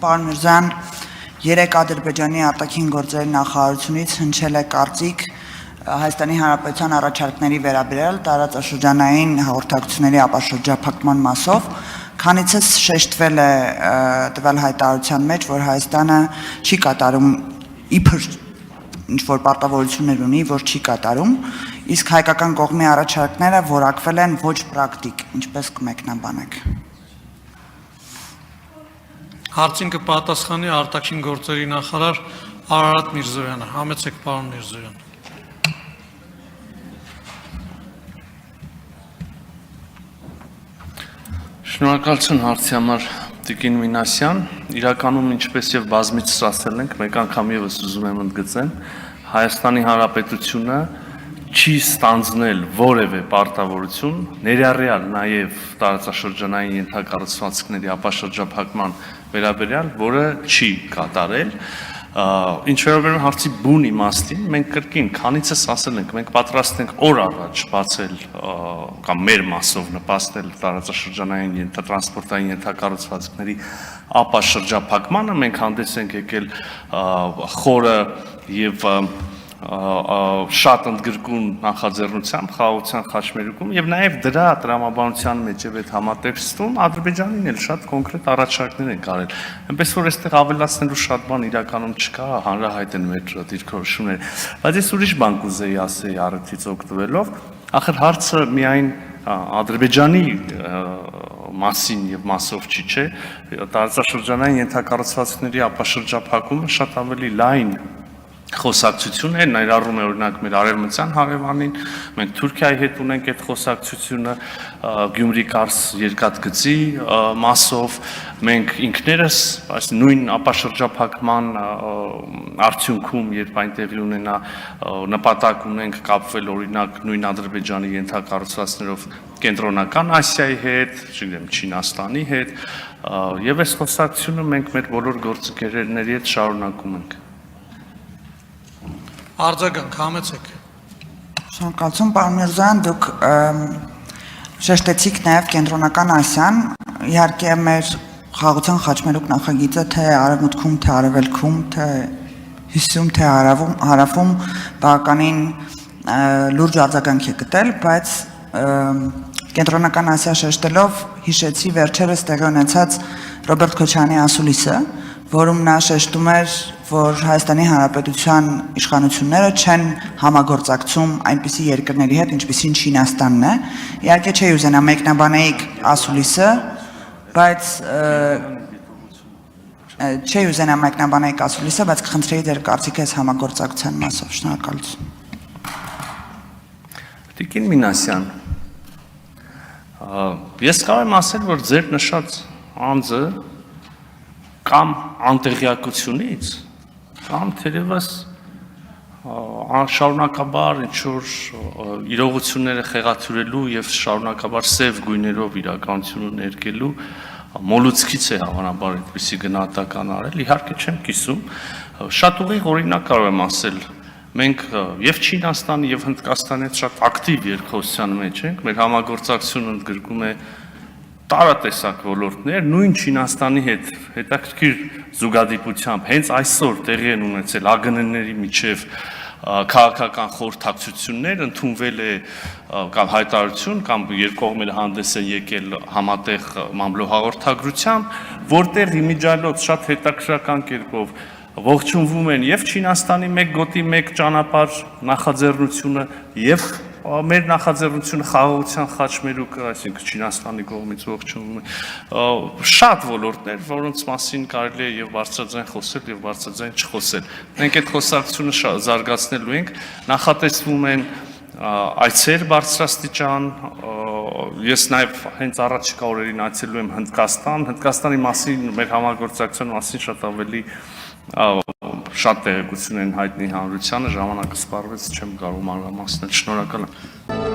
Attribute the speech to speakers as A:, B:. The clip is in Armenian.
A: Պարոն Միրզոյան, երեք Ադրբեջանի արտաքին գործերի նախարարությունից հնչել է կարծիք Հայաստանի Հանրապետության առաջարկների վերաբերյալ տարածաշրջանային հաղորդակցությունների ապաշրջափակման մասով, քանիցս շեշտվել է տվյալ հայտարարության մեջ, որ Հայաստանը չի կատարում իբր ինչ-որ պարտավորություններ ունի, որ չի կատարում, իսկ հայկական կողմի առաջարկները որակվել են ոչ պրակտիկ, ինչպես կմեկնաբանեք։
B: Հարցին կպատասխանի արտաքին գործերի նախարար Արարատ Միրզոյանը։ Համեցեք, պարոն Միրզոյան։
C: Շնորհակալություն հարցի համար Տիկին Մինասյան, իրականում ինչպես եւ բազմիցս ասել ենք, մեկ անգամ եւս ուզում եմ ընդգծեմ, Հայաստանի Հանրապետությունը չի ստանձնել որևէ պարտավորություն, ներառյալ նաև տարածաշրջանային ենթակառուցվածքների ապաշրջափակման վերաբերյալ, որը չի կատարել։ Ինչ վերաբերում է հարցի բուն իմաստին, մենք կրկին քանիցս ասել ենք, մենք պատրաստ ենք օր առաջ բացել կամ մեր մասով նպաստել տարածաշրջանային տրանսպորտային ենթակառուցվածքների ապաշրջափակմանը, մենք հանդես ենք եկել խորը եւ շատ ընդգրկուն նախաձեռնությամբ խաղաղության խաչմերուկում եւ նաեւ դրա տրամաբանության մեջ եւ այդ համատեքստում Ադրբեջանին էլ շատ կոնկրետ առաջարկներ են կարել։ Այնպես որ այստեղ ավելացնելու շատ բան իրականում չկա, հանրահայտ են մեր դիրքորոշումները։ Բայց ես ուրիշ բան կուզեի ասեի առիթից օգտվելով, ախր հարցը միայն Ադրբեջանի մասին եւ մասով չի, չէ, տարածաշրջանային ենթակառուցվածքների ապաշրջափակումը շատ ավելի լայն խոսակցություն է, ներառում է օրինակ մեր արևմտյան հարևանին, մենք Թուրքիայի հետ ունենք այդ խոսակցությունը Գյումրի-Կարս երկաթգծի մասով, մենք ինքներս այս նույն ապաշրջափակման արդյունքում, երբ այն տեղի ունենա, նպատակ ունենք կապվել օրինակ նույն Ադրբեջանի ենթակառուցվածքներով Կենտրոնական Ասիայի հետ, չգիտեմ, Չինաստանի հետ, եւ այս խոսակցությունը մենք մեր բոլոր գործընկերների հետ շարունակում ենք։
B: Արձագանք, համեցեք։
A: Շնորհակալություն, պարոն Միրզոյան, դուք շեշտեցիք նաև Կենտրոնական Ասիան, իհարկե մեր խաղաղության խաչմերուկ նախագիծը թե արևմուտքում, թե արևելքում, թե հյուսիսում, թե հարավում բավականին լուրջ արձագանք է գտել, բայց Կենտրոնական Ասիա շեշտելով հիշեցի վերջերս տեղի ունեցած Ռոբերտ Քոչարյանի ասուլիսը, որում նա շեշտում էր, որ Հայաստանի Հանրապետության իշխանությունները չեն համագործակցում այնպիսի երկրների հետ, ինչպիսին Չինաստանն է։ Իհարկե չի ուզենա մեկնաբանեիք ասուլիսը, բայց կխնդրեի ձեր կարծիքը այս համագործակցության մասով։ Շնորհակալություն։
C: Տիկին Մինասյան, ես կարող եմ ասել, որ ձեր նշած անձը կամ անտեղյակությունից, կամ թերևս շարունակաբար ինչ-որ իրողությունները խեղաթյուրելու եւ շարունակաբար սև գույներով իրականությունը ներկելու մոլուցքից է հավանաբար այդպիսի գնահատական արել, իհարկե չեմ կիսում, շատ ուղիղ օրինակ կարող եմ ասել, մենք եւ Չինաստանի եւ Հնդկաստանի հետ շատ ակտիվ երկխոսության մեջ ենք, մեր համագործակցությունը ընդգրկում է տարատեսակ ոլորտներ, նույն Չինաստանի հետ հետաքրքիր զուգադիպությամբ հենց այսօր տեղի են ունեցել ԱԳՆ-ների միջև քաղաքական խորհրդակցություններ, ընդունվել է կամ հայտարարություն կամ երկկողմերը հանդես են եկել համատեղ մամլոհաղորդագրությամբ, որտեղ իմիջիալոց շատ հետաքրքրական կերպով ողջունվում են եւ Չինաստանի մեկ գոտի մեկ ճանապարհ նախաձեռնությունը եւ մեր նախաձեռնությունը խաղաղության խաչմերուկը, այսինքն Չինաստանի կողմից ողջունվում է շատ ոլորտներ, որոնց մասին կարելի է եւ բարձրաձայն խոսել եւ բարձրաձայն չխոսել։ Մենք այդ խոսակցությունը զարգացնելու ենք, նախատեսվում են այցեր բարձրաստիճան, ես նաեւ հենց առաջիկա օրերին այցելելու եմ Հնդկաստան, Հնդկաստանի մասին, մեր համագործակցության մասին շատ ավելի շատ տեղեկություն են հայտնի հանրությանը, ժամանակը սպառվեց, չեմ կարող մանրամասնել, շնորհակալ եմ։